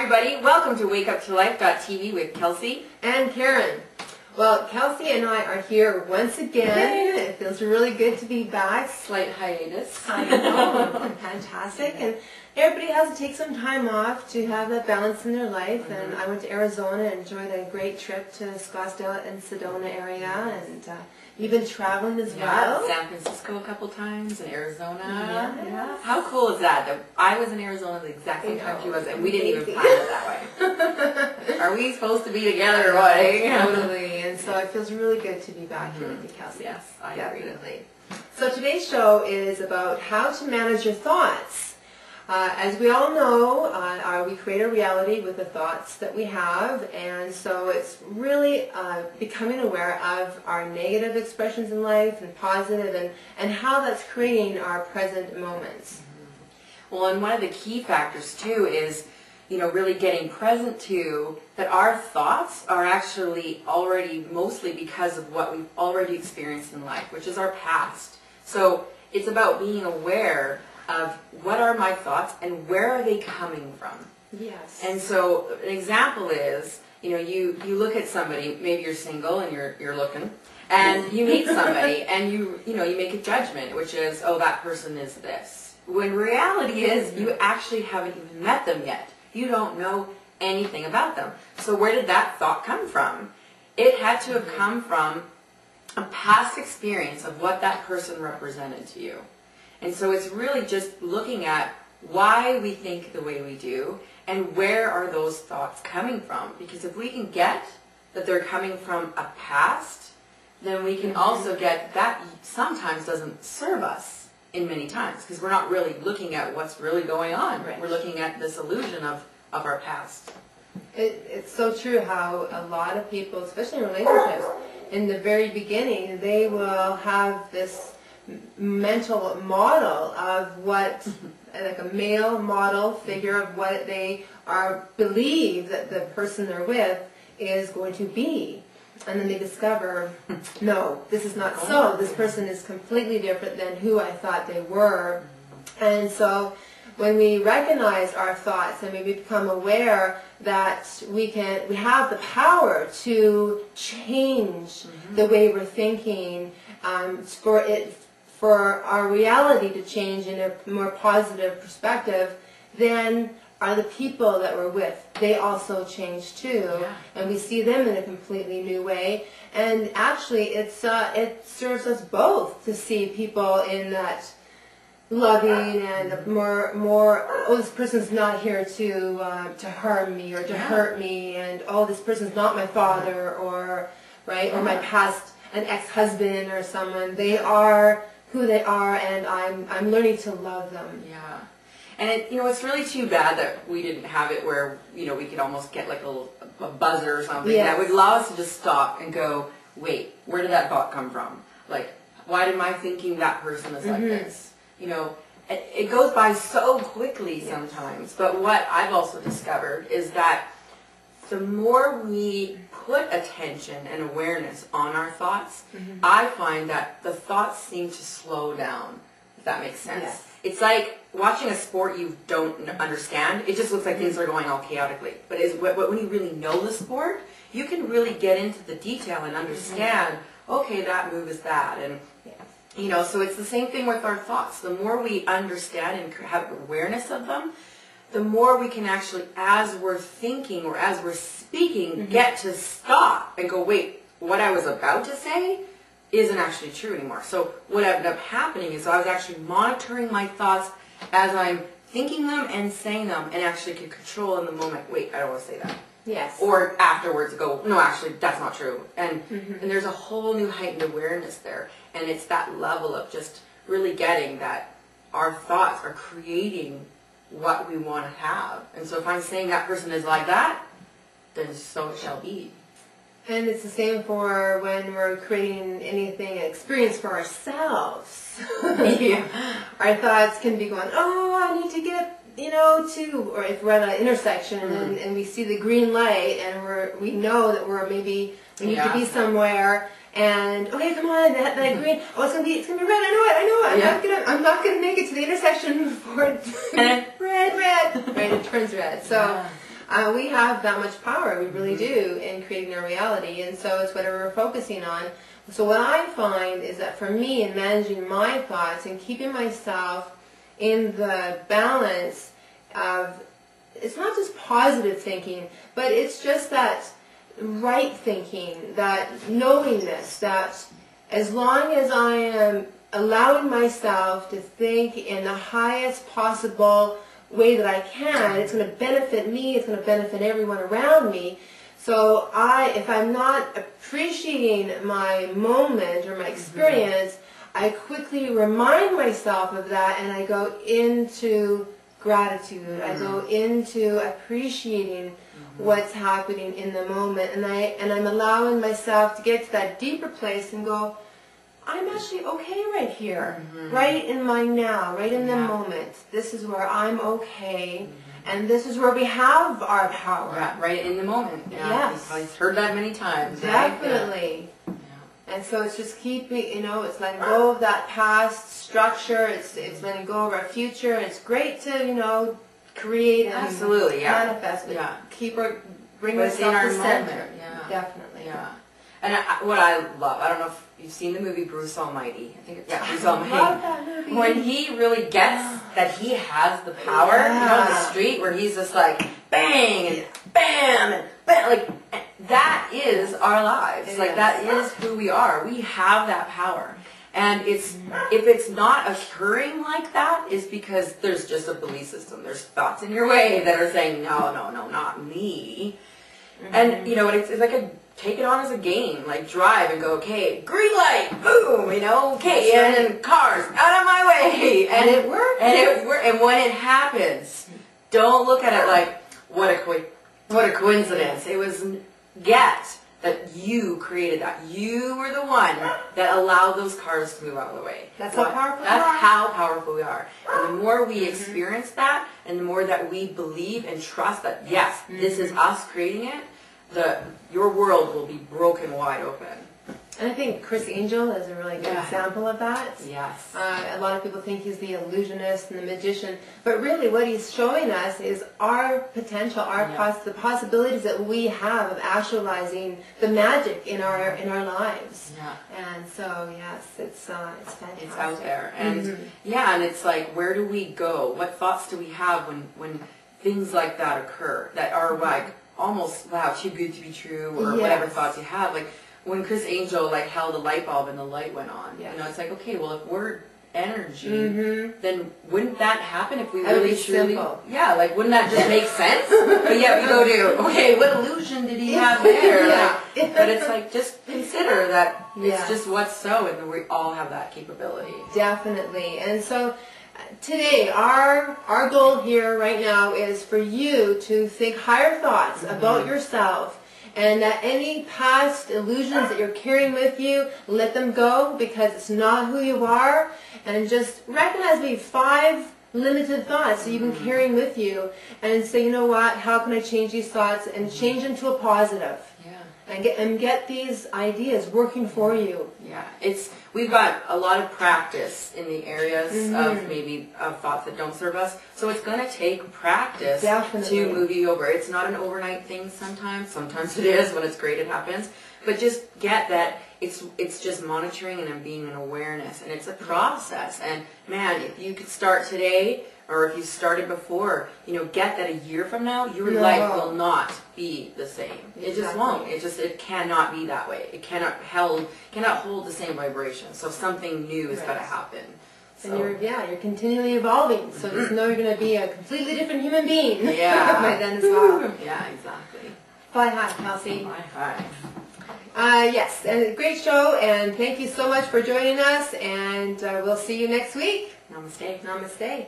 everybody. Welcome to WakeUpToLife.tv with Kelsey and Karen. Well, Kelsey and I are here once again. It feels really good to be back. Slight hiatus. I know, fantastic. And everybody has to take some time off to have that balance in their life. And I went to Arizona and enjoyed a great trip to Scottsdale and Sedona area. And you've been traveling as well. San Francisco a couple times, and Arizona. Yeah. How cool is that I was in Arizona the exact same time she was, and we didn't even plan it that way. Are we supposed to be together or what? Totally. And so it feels really good to be back here with you, Kelsey. Yes, I definitely. So today's show is about how to manage your thoughts. As we all know, we create a reality with the thoughts that we have, and so it's really becoming aware of our negative expressions in life and positive, and how that's creating our present moments. Well, and one of the key factors too is, really getting present to that our thoughts are actually already mostly because of what we've already experienced in life, which is our past. So it's about being aware of what are my thoughts and where are they coming from. Yes. And so an example is, you look at somebody, maybe you're single and you're looking, and you meet somebody and you make a judgment, which is, oh, that person is this. When reality is you actually haven't even met them yet. You don't know anything about them. So where did that thought come from? It had to have come from a past experience of what that person represented to you. And so it's really just looking at why we think the way we do and where are those thoughts coming from. Because if we can get that they're coming from a past, then we can also get that sometimes doesn't serve us in many times because we're not really looking at what's really going on. Right. We're looking at this illusion of our past. It's so true how a lot of people, especially in relationships, in the very beginning, they will have this mental model of what, like a male model figure of what they believe that the person they're with is going to be. And then they discover, no, this is not so. This person is completely different than who I thought they were. And so when we recognize our thoughts and we become aware that we have the power to change the way we're thinking, for our reality to change in a more positive perspective, then are the people that we're with. They also change too, and we see them in a completely new way. And actually, it serves us both to see people in that loving and more. Oh, this person's not here to harm me or to hurt me, and oh, this person's not my father or my past an ex-husband or someone. They are who they are, and I'm learning to love them. Yeah. And it's really too bad that we didn't have it where, we could almost get like a buzzer or something that would allow us to just stop and go, wait, where did that thought come from? Like, why am I thinking that person is like this? It goes by so quickly sometimes. But what I've also discovered is that the more we put attention and awareness on our thoughts, I find that the thoughts seem to slow down, if that makes sense. Yes. It's like watching a sport you don't understand. It just looks like things are going all chaotically. But when you really know the sport, you can really get into the detail and understand, okay, that move is that. And, so it's the same thing with our thoughts. The more we understand and have awareness of them, the more we can actually, as we're thinking or as we're speaking, get to stop and go, wait, what I was about to say isn't actually true anymore. So what ended up happening is I was actually monitoring my thoughts as I'm thinking them and saying them, and actually could control in the moment, wait, I don't want to say that. Yes. Or afterwards go, no, actually, that's not true. And there's a whole new heightened awareness there. And it's that level of just really getting that our thoughts are creating what we want to have. And so if I'm saying that person is like that, then so it shall be. And it's the same for when we're creating anything, an experience for ourselves. Our thoughts can be going, oh, I need to get, or if we're at an intersection and we see the green light and we know that we need to be somewhere. And okay, come on, that green. Oh, it's gonna be red. I know it. I'm not gonna make it to the intersection before red. Right, it turns red. So We have that much power, we really do, in creating our reality, and so it's whatever we're focusing on. So what I find is that for me, in managing my thoughts and keeping myself in the balance of, it's not just positive thinking, but it's just that right thinking, that knowingness, that as long as I am allowing myself to think in the highest possible way that I can, it's going to benefit me, it's going to benefit everyone around me. So if I'm not appreciating my moment or my experience, I quickly remind myself of that, and I go into gratitude. I go into appreciating what's happening in the moment, and I'm allowing myself to get to that deeper place and go, I'm actually okay right here, right in my now, right in the moment. This is where I'm okay, and this is where we have our power. Yeah, right in the moment. Yeah. Yes. I've heard that many times. Definitely. Yeah. And so it's just keeping, it's letting go of that past structure, it's letting go of our future, and it's great to, create and manifest, but bring ourselves to center. Yeah. Definitely. Yeah. And what I love, I don't know if you've seen the movie Bruce Almighty. I think Bruce Almighty. I love that movie. When he really gets that he has the power, in the street where he's just like bang and bam and bam, like that is our lives. That is who we are. We have that power. And if it's not occurring like that, it's because there's just a belief system. There's thoughts in your way that are saying, no, not me. And, it's like take it on as a game. Like, drive and go, okay, green light, boom, okay, and then cars, out of my way. And it works. And when it happens, don't look at it like, what a coincidence. It was, that you created that. You were the one that allowed those cars to move out of the way. That's how powerful we are. That's how powerful we are. And the more we experience that, and the more that we believe and trust that, yes, this is us creating it, your world will be broken wide open. And I think Chris Angel is a really good example of that. Yes. A lot of people think he's the illusionist and the magician, but really what he's showing us is our potential, the possibilities that we have of actualizing the magic in our lives. Yeah. And so yes, it's fantastic. It's out there, and and it's like, where do we go? What thoughts do we have when things like that occur that are like almost, wow, too good to be true, or whatever thoughts you have, like. When Chris Angel held a light bulb and the light went on, it's like, okay, well, if we're energy, then wouldn't that happen if we really truly, wouldn't that just make sense? But yet we go to, okay, what illusion did he have there? But it's like, just consider that it's just what's so, and we all have that capability. Definitely. And so today, our goal here right now is for you to think higher thoughts about yourself. And that any past illusions that you're carrying with you, let them go, because it's not who you are. And just recognize maybe 5 limited thoughts that you've been carrying with you, and say, you know what, how can I change these thoughts and change them to a positive? And get these ideas working for you. Yeah, we've got a lot of practice in the areas of thoughts that don't serve us. So it's going to take practice to move you over. It's not an overnight thing sometimes. Sometimes it is. When it's great, it happens. But just get that it's just monitoring and being an awareness. And it's a process. And man, if you could start today, or if you started before, get that a year from now, your life will not be the same. It just won't. It cannot be that way. It cannot hold the same vibration. So something new is going to happen. So. And you're continually evolving. So just know you're going to be a completely different human being. By then as well. Yeah, exactly. Fly high, Kelsey. Fly high. Yes, and a great show, and thank you so much for joining us, and we'll see you next week. Namaste. Namaste.